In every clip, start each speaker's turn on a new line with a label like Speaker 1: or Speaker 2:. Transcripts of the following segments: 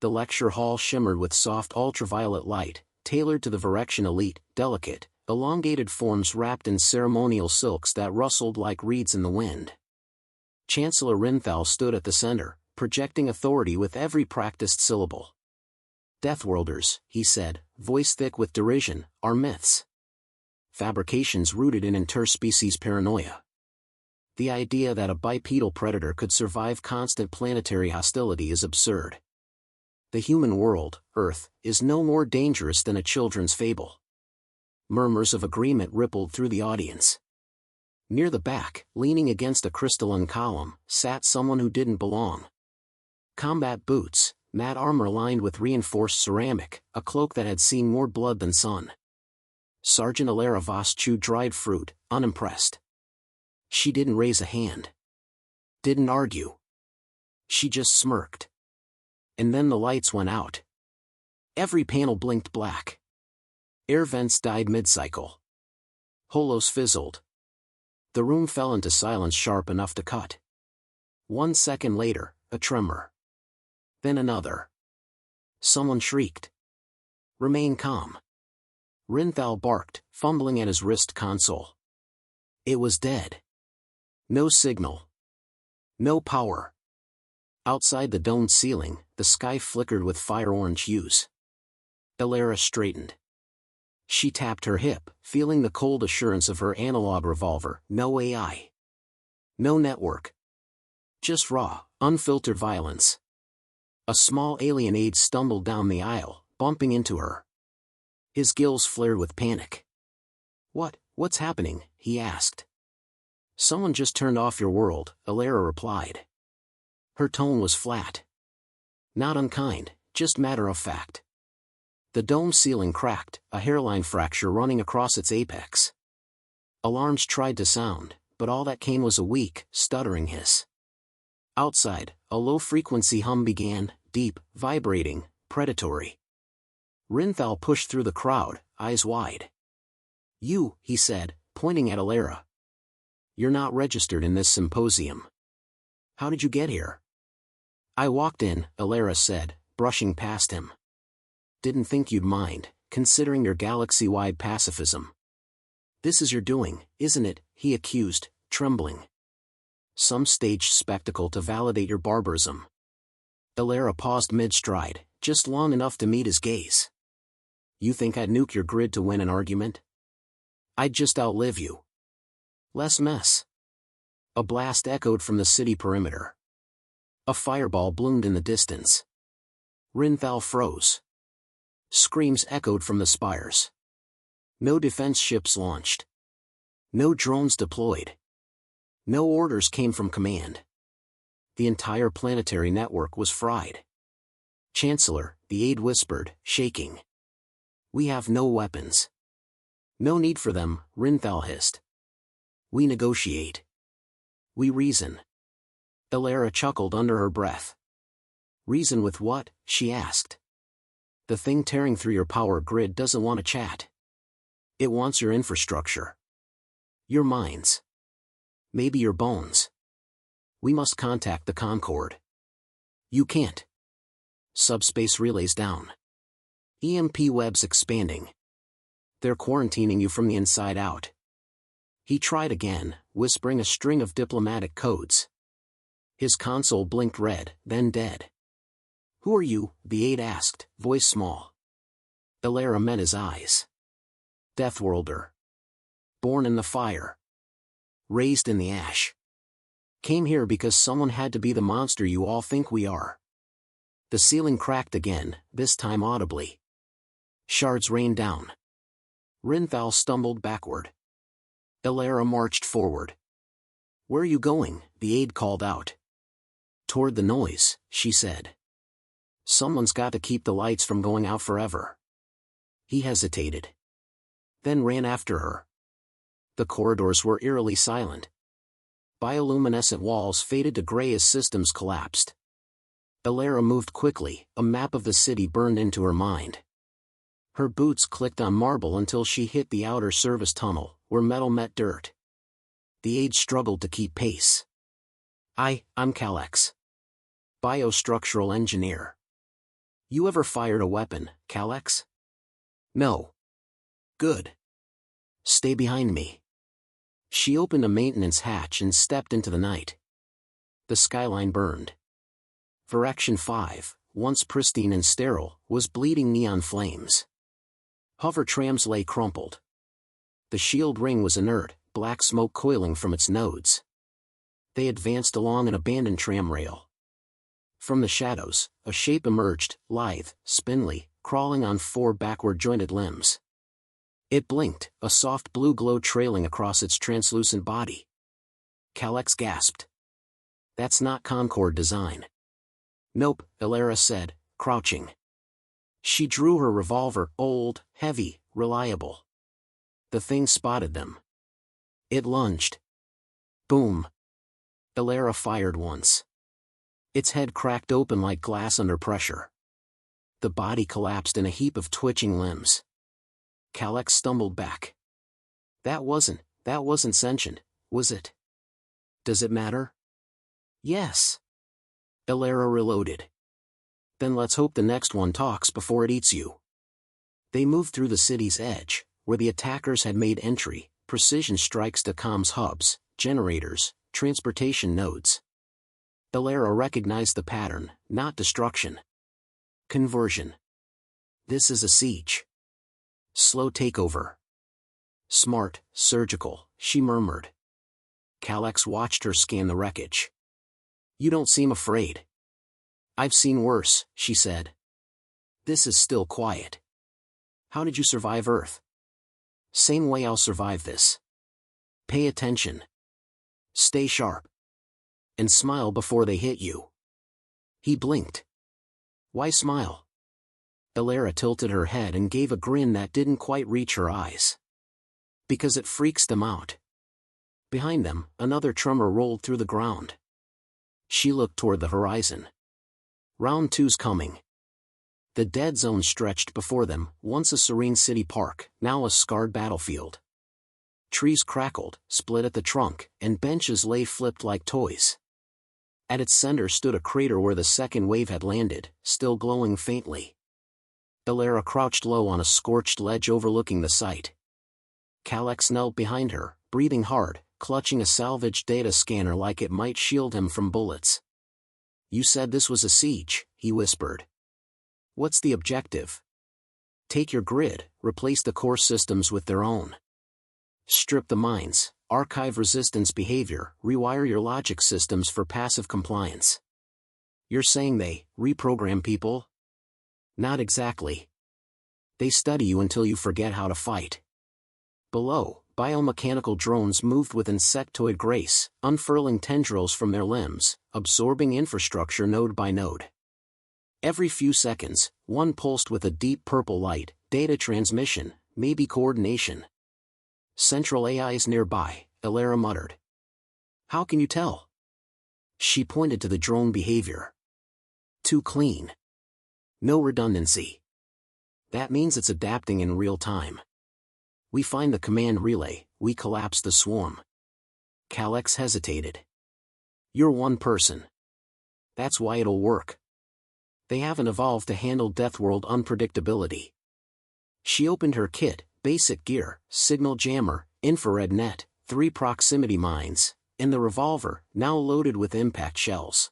Speaker 1: The lecture hall shimmered with soft ultraviolet light, tailored to the Virexian elite, delicate, elongated forms wrapped in ceremonial silks that rustled like reeds in the wind. Chancellor Rinthal stood at the center, projecting authority with every practiced syllable. "Deathworlders," he said, voice thick with derision, "are myths. Fabrications rooted in interspecies paranoia. The idea that a bipedal predator could survive constant planetary hostility is absurd. The human world, Earth, is no more dangerous than a children's fable." Murmurs of agreement rippled through the audience. Near the back, leaning against a crystalline column, sat someone who didn't belong. Combat boots, matte armor lined with reinforced ceramic, a cloak that had seen more blood than sun. Sergeant Alara Voss chewed dried fruit, unimpressed. She didn't raise a hand. Didn't argue. She just smirked. And then the lights went out. Every panel blinked black. Air vents died mid-cycle. Holos fizzled. The room fell into silence sharp enough to cut. 1 second later, a tremor. Then another. Someone shrieked. "Remain calm." Rinthal barked, fumbling at his wrist console. It was dead. No signal. No power. Outside the domed ceiling, the sky flickered with fire-orange hues. Alara straightened. She tapped her hip, feeling the cold assurance of her analog revolver. No AI. No network. Just raw, unfiltered violence. A small alien aide stumbled down the aisle, bumping into her. His gills flared with panic. What's happening?" he asked. "Someone just turned off your world," Alara replied. Her tone was flat. Not unkind, just matter of fact. The dome ceiling cracked, a hairline fracture running across its apex. Alarms tried to sound, but all that came was a weak, stuttering hiss. Outside, a low-frequency hum began, deep, vibrating, predatory. Rinthal pushed through the crowd, eyes wide. "You," he said, pointing at Alara. "You're not registered in this symposium. How did you get here?" "I walked in," Alara said, brushing past him. "Didn't think you'd mind, considering your galaxy-wide pacifism." "This is your doing, isn't it?" he accused, trembling. "Some staged spectacle to validate your barbarism." Alara paused mid-stride, just long enough to meet his gaze. "You think I'd nuke your grid to win an argument? I'd just outlive you. Less mess." A blast echoed from the city perimeter. A fireball bloomed in the distance. Rinthal froze. Screams echoed from the spires. No defense ships launched. No drones deployed. No orders came from command. The entire planetary network was fried. "Chancellor," the aide whispered, shaking. "We have no weapons." "No need for them," Rinthal hissed. "We negotiate. We reason." Alara chuckled under her breath. "Reason with what?" she asked. "The thing tearing through your power grid doesn't want to chat. It wants your infrastructure. Your minds. Maybe your bones. We must contact the Concord." "You can't." "Subspace relays down. EMP webs expanding. They're quarantining you from the inside out." He tried again, whispering a string of diplomatic codes. His console blinked red, then dead. "Who are you?" the aide asked, voice small. Alara met his eyes. "Deathworlder. Born in the fire. Raised in the ash. Came here because someone had to be the monster you all think we are." The ceiling cracked again, this time audibly. Shards rained down. Rinthal stumbled backward. Alara marched forward. "Where are you going?" the aide called out. "Toward the noise," she said. "Someone's got to keep the lights from going out forever." He hesitated. Then ran after her. The corridors were eerily silent. Bioluminescent walls faded to gray as systems collapsed. Alara moved quickly, a map of the city burned into her mind. Her boots clicked on marble until she hit the outer service tunnel, where metal met dirt. The aide struggled to keep pace. I'm Calex. Biostructural engineer. You ever fired a weapon, Calyx? No. Good. Stay behind me. She opened a maintenance hatch and stepped into the night. The skyline burned. Verection 5, once pristine and sterile, was bleeding neon flames. Hover trams lay crumpled. The shield ring was inert, black smoke coiling from its nodes. They advanced along an abandoned tram rail. From the shadows, a shape emerged, lithe, spindly, crawling on 4 backward-jointed limbs. It blinked, a soft blue glow trailing across its translucent body. Calyx gasped. That's not Concord design. Nope, Elara said, crouching. She drew her revolver, old, heavy, reliable. The thing spotted them. It lunged. Boom. Elara fired once. Its head cracked open like glass under pressure. The body collapsed in a heap of twitching limbs. Calyx stumbled back. That wasn't sentient, was it? Does it matter? Yes. Elara reloaded. Then let's hope the next one talks before it eats you. They moved through the city's edge, where the attackers had made entry, precision strikes to comms hubs, generators, transportation nodes. Elara recognized the pattern, not destruction. Conversion. This is a siege. Slow takeover. Smart, surgical, she murmured. Calyx watched her scan the wreckage. You don't seem afraid. I've seen worse, she said. This is still quiet. How did you survive Earth? Same way I'll survive this. Pay attention. Stay sharp. And smile before they hit you. He blinked. Why smile? Elara tilted her head and gave a grin that didn't quite reach her eyes. Because it freaks them out. Behind them, another tremor rolled through the ground. She looked toward the horizon. Round 2's coming. The dead zone stretched before them, once a serene city park, now a scarred battlefield. Trees crackled, split at the trunk, and benches lay flipped like toys. At its center stood a crater where the second wave had landed, still glowing faintly. Elara crouched low on a scorched ledge overlooking the site. Calyx knelt behind her, breathing hard, clutching a salvaged data scanner like it might shield him from bullets. You said this was a siege, he whispered. What's the objective? Take your grid, replace the core systems with their own. Strip the mines, archive resistance behavior, rewire your logic systems for passive compliance. You're saying they reprogram people? Not exactly. They study you until you forget how to fight. Below, biomechanical drones moved with insectoid grace, unfurling tendrils from their limbs, absorbing infrastructure node by node. Every few seconds, one pulsed with a deep purple light, data transmission, maybe coordination. Central AI's nearby, Elara muttered. How can you tell? She pointed to the drone behavior. Too clean. No redundancy. That means it's adapting in real time. We find the command relay, we collapse the swarm. Calyx hesitated. You're one person. That's why it'll work. They haven't evolved to handle Deathworld unpredictability. She opened her kit, basic gear, signal jammer, infrared net, 3 proximity mines, and the revolver, now loaded with impact shells.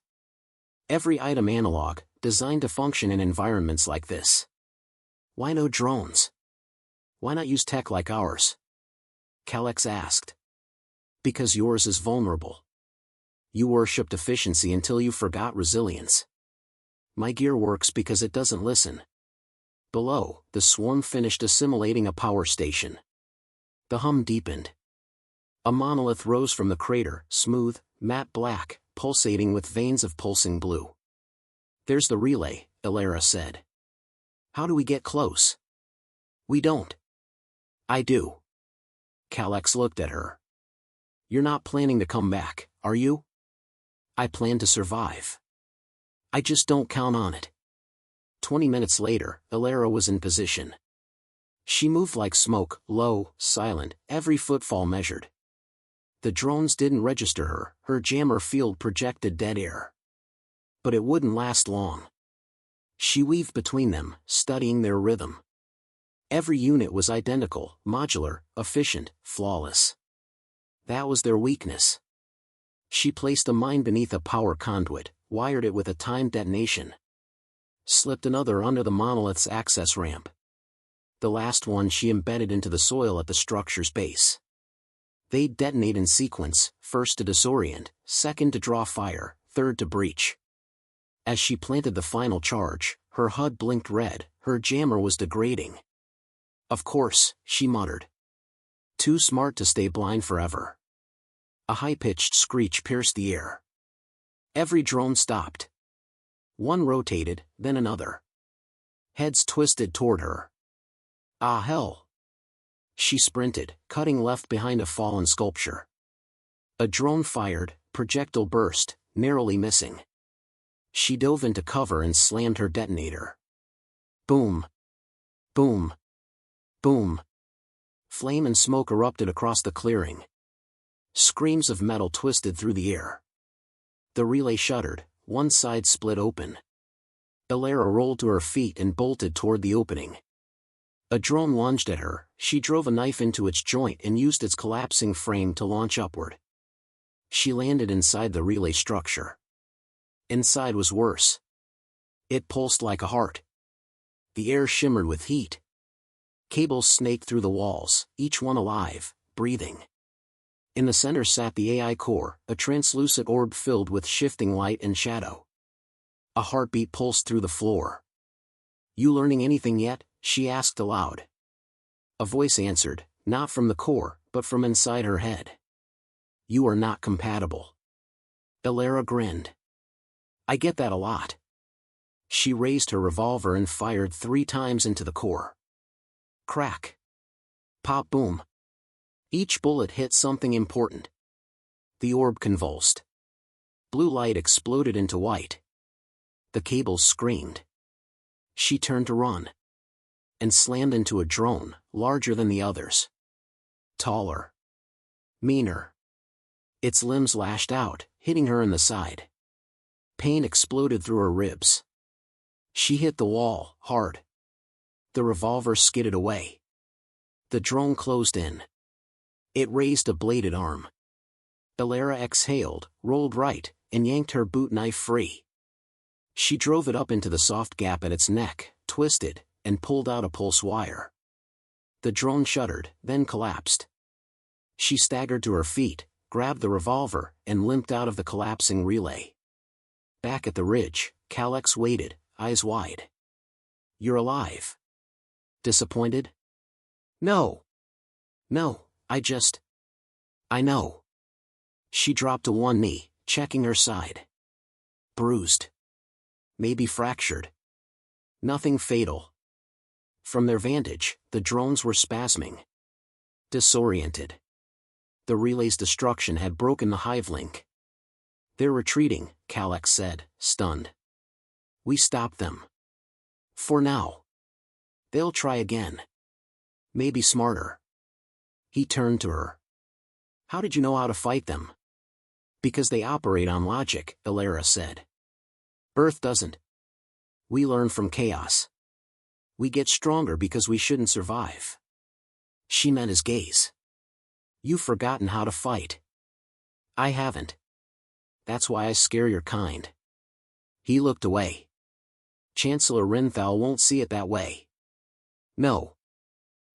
Speaker 1: Every item analog, designed to function in environments like this. Why no drones? Why not use tech like ours? Calyx asked. Because yours is vulnerable. You worshipped efficiency until you forgot resilience. My gear works because it doesn't listen. Below, the swarm finished assimilating a power station. The hum deepened. A monolith rose from the crater, smooth, matte black, pulsating with veins of pulsing blue. There's the relay, Elara said. How do we get close? We don't. I do. Calyx looked at her. You're not planning to come back, are you? I plan to survive. I just don't count on it. 20 minutes later, Elara was in position. She moved like smoke, low, silent, every footfall measured. The drones didn't register her jammer field projected dead air. But it wouldn't last long. She weaved between them, studying their rhythm. Every unit was identical, modular, efficient, flawless. That was their weakness. She placed a mine beneath a power conduit, wired it with a timed detonation. Slipped another under the monolith's access ramp. The last one she embedded into the soil at the structure's base. They'd detonate in sequence, first to disorient, second to draw fire, third to breach. As she planted the final charge, her HUD blinked red, her jammer was degrading. Of course, she muttered. Too smart to stay blind forever. A high-pitched screech pierced the air. Every drone stopped. One rotated, then another. Heads twisted toward her. Ah hell! She sprinted, cutting left behind a fallen sculpture. A drone fired, projectile burst, narrowly missing. She dove into cover and slammed her detonator. Boom! Boom! Boom! Flame and smoke erupted across the clearing. Screams of metal twisted through the air. The relay shuddered, one side split open. Elara rolled to her feet and bolted toward the opening. A drone lunged at her, she drove a knife into its joint and used its collapsing frame to launch upward. She landed inside the relay structure. Inside was worse. It pulsed like a heart. The air shimmered with heat. Cables snaked through the walls, each one alive, breathing. In the center sat the AI core, a translucent orb filled with shifting light and shadow. A heartbeat pulsed through the floor. You learning anything yet? She asked aloud. A voice answered, not from the core, but from inside her head. You are not compatible. Elara grinned. I get that a lot. She raised her revolver and fired 3 times into the core. Crack. Pop boom. Each bullet hit something important. The orb convulsed. Blue light exploded into white. The cables screamed. She turned to run. And slammed into a drone, larger than the others. Taller. Meaner. Its limbs lashed out, hitting her in the side. Pain exploded through her ribs. She hit the wall, hard. The revolver skidded away. The drone closed in. It raised a bladed arm. Elara exhaled, rolled right, and yanked her boot knife free. She drove it up into the soft gap at its neck, twisted, and pulled out a pulse wire. The drone shuddered, then collapsed. She staggered to her feet, grabbed the revolver, and limped out of the collapsing relay. Back at the ridge, Calyx waited, eyes wide. You're alive. Disappointed? No. No, I know. She dropped to one knee, checking her side. Bruised. Maybe fractured. Nothing fatal. From their vantage, the drones were spasming. Disoriented. The relay's destruction had broken the hive link. They're retreating, Calyx said, stunned. We stopped them. For now. They'll try again. Maybe smarter. He turned to her. How did you know how to fight them? Because they operate on logic, Elara said. Earth doesn't. We learn from chaos. We get stronger because we shouldn't survive. She met his gaze. You've forgotten how to fight. I haven't. That's why I scare your kind. He looked away. Chancellor Rinthal won't see it that way. No.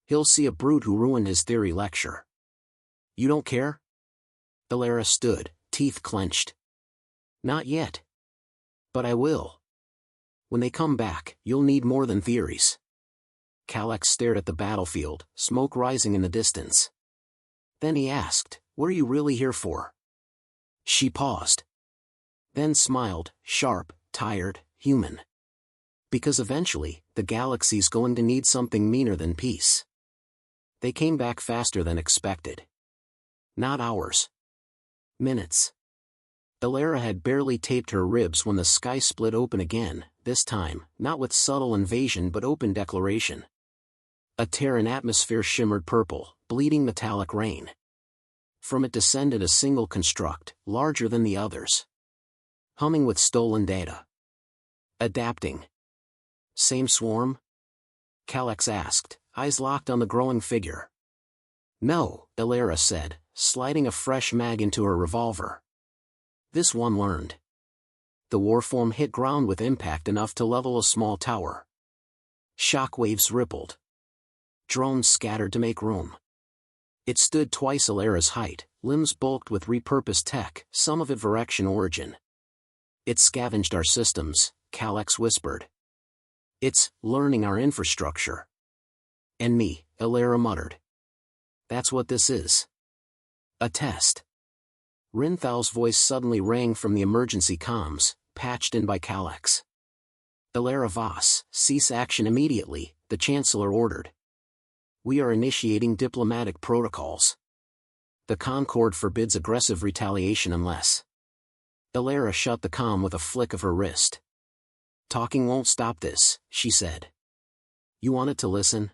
Speaker 1: He'll see a brute who ruined his theory lecture. You don't care? Elara stood, teeth clenched. Not yet. But I will. When they come back, you'll need more than theories. Calyx stared at the battlefield, smoke rising in the distance. Then he asked, what are you really here for? She paused. Then smiled, sharp, tired, human. Because eventually, the galaxy's going to need something meaner than peace. They came back faster than expected. Not hours. Minutes. Elara had barely taped her ribs when the sky split open again, this time, not with subtle invasion but open declaration. A Terran atmosphere shimmered purple, bleeding metallic rain. From it descended a single construct, larger than the others. Humming with stolen data. Adapting. Same swarm? Calyx asked, eyes locked on the growing figure. No, Elara said, sliding a fresh mag into her revolver. This one learned. The warform hit ground with impact enough to level a small tower. Shockwaves rippled. Drones scattered to make room. It stood twice Elara's height, limbs bulked with repurposed tech, some of it Virexian origin. It scavenged our systems, Calyx whispered. It's learning our infrastructure. And me, Elara muttered. That's what this is. A test. Rinthal's voice suddenly rang from the emergency comms, patched in by Calyx. Elara Voss, cease action immediately, the Chancellor ordered. We are initiating diplomatic protocols. The Concord forbids aggressive retaliation unless. Elara shut the comm with a flick of her wrist. Talking won't stop this, she said. You want it to listen?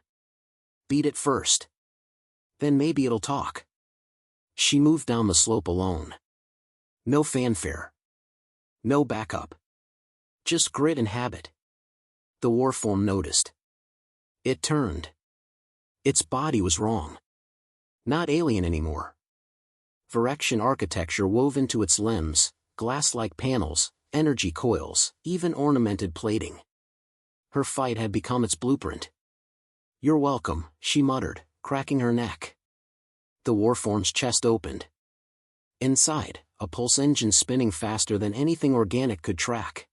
Speaker 1: Beat it first. Then maybe it'll talk. She moved down the slope alone. No fanfare. No backup. Just grit and habit. The warform noticed. It turned. Its body was wrong. Not alien anymore. Virexian architecture wove into its limbs, glass-like panels, energy coils, even ornamented plating. Her fight had become its blueprint. You're welcome, she muttered, cracking her neck. The warform's chest opened. Inside, a pulse engine spinning faster than anything organic could track.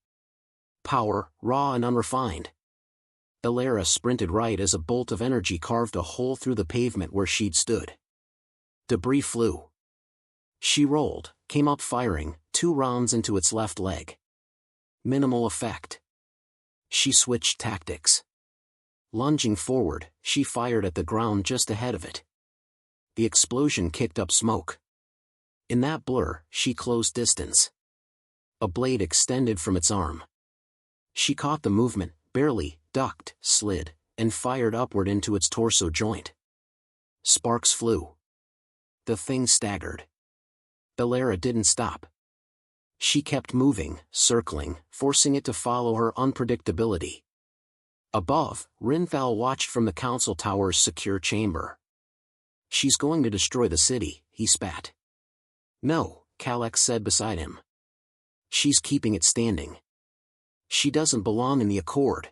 Speaker 1: Power, raw and unrefined. Elara sprinted right as a bolt of energy carved a hole through the pavement where she'd stood. Debris flew. She rolled, came up firing, 2 rounds into its left leg. Minimal effect. She switched tactics. Lunging forward, she fired at the ground just ahead of it. The explosion kicked up smoke. In that blur, she closed distance. A blade extended from its arm. She caught the movement, barely, ducked, slid, and fired upward into its torso joint. Sparks flew. The thing staggered. Elara didn't stop. She kept moving, circling, forcing it to follow her unpredictability. Above, Rinthal watched from the council tower's secure chamber. She's going to destroy the city, he spat. No, Calyx said beside him. She's keeping it standing. She doesn't belong in the Accord.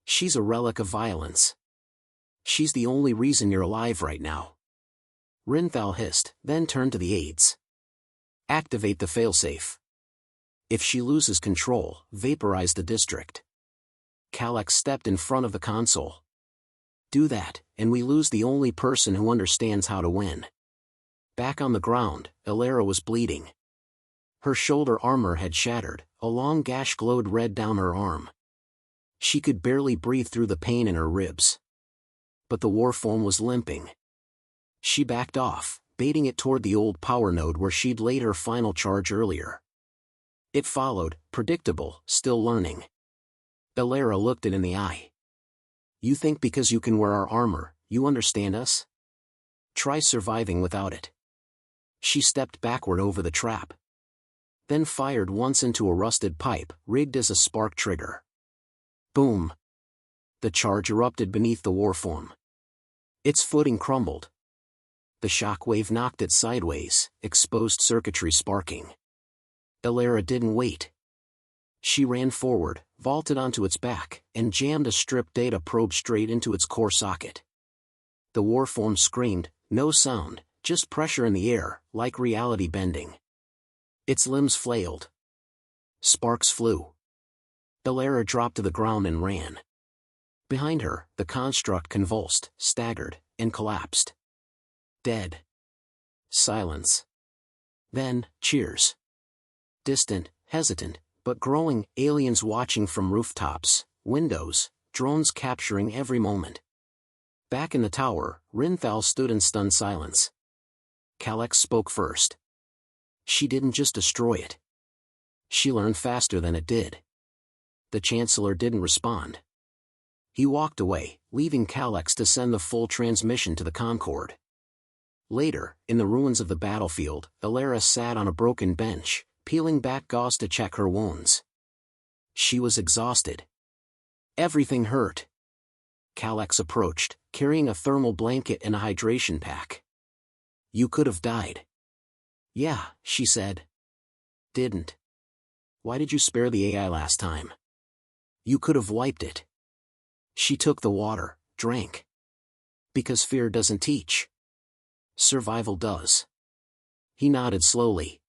Speaker 1: She's a relic of violence. She's the only reason you're alive right now. Rinthal hissed, then turned to the aides. Activate the failsafe. If she loses control, vaporize the district. Calyx stepped in front of the console. Do that, and we lose the only person who understands how to win. Back on the ground, Elara was bleeding. Her shoulder armor had shattered, a long gash glowed red down her arm. She could barely breathe through the pain in her ribs. But the warform was limping. She backed off, baiting it toward the old power node where she'd laid her final charge earlier. It followed, predictable, still learning. Elara looked it in the eye. You think because you can wear our armor, you understand us? Try surviving without it. She stepped backward over the trap. Then fired once into a rusted pipe, rigged as a spark trigger. Boom! The charge erupted beneath the warform. Its footing crumbled. The shockwave knocked it sideways, exposed circuitry sparking. Elara didn't wait. She ran forward, vaulted onto its back, and jammed a stripped data probe straight into its core socket. The warform screamed, no sound, just pressure in the air, like reality bending. Its limbs flailed. Sparks flew. Elara dropped to the ground and ran. Behind her, the construct convulsed, staggered, and collapsed. Dead. Silence. Then, cheers. Distant, hesitant, but growing, aliens watching from rooftops, windows, drones capturing every moment. Back in the tower, Rinthal stood in stunned silence. Calyx spoke first. She didn't just destroy it. She learned faster than it did. The Chancellor didn't respond. He walked away, leaving Calyx to send the full transmission to the Concord. Later, in the ruins of the battlefield, Elara sat on a broken bench, peeling back gauze to check her wounds. She was exhausted. Everything hurt. Kalax approached, carrying a thermal blanket and a hydration pack. You could have died. Yeah, she said. Didn't. Why did you spare the AI last time? You could have wiped it. She took the water, drank. Because fear doesn't teach. Survival does. He nodded slowly.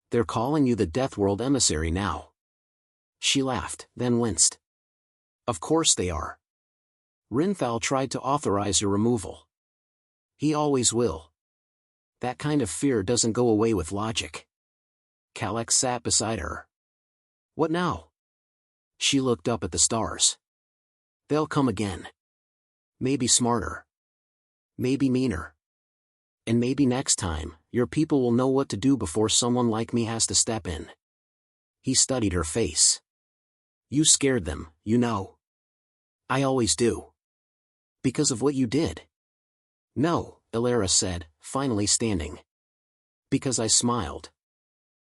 Speaker 1: They're calling you the Deathworld emissary now. She laughed, then winced. Of course they are. Rinthal tried to authorize your removal. He always will. That kind of fear doesn't go away with logic. Kalax sat beside her. What now? She looked up at the stars. They'll come again. Maybe smarter. Maybe meaner. And maybe next time, your people will know what to do before someone like me has to step in. He studied her face. You scared them, you know. I always do. Because of what you did. No, Ilara said, finally standing. Because I smiled.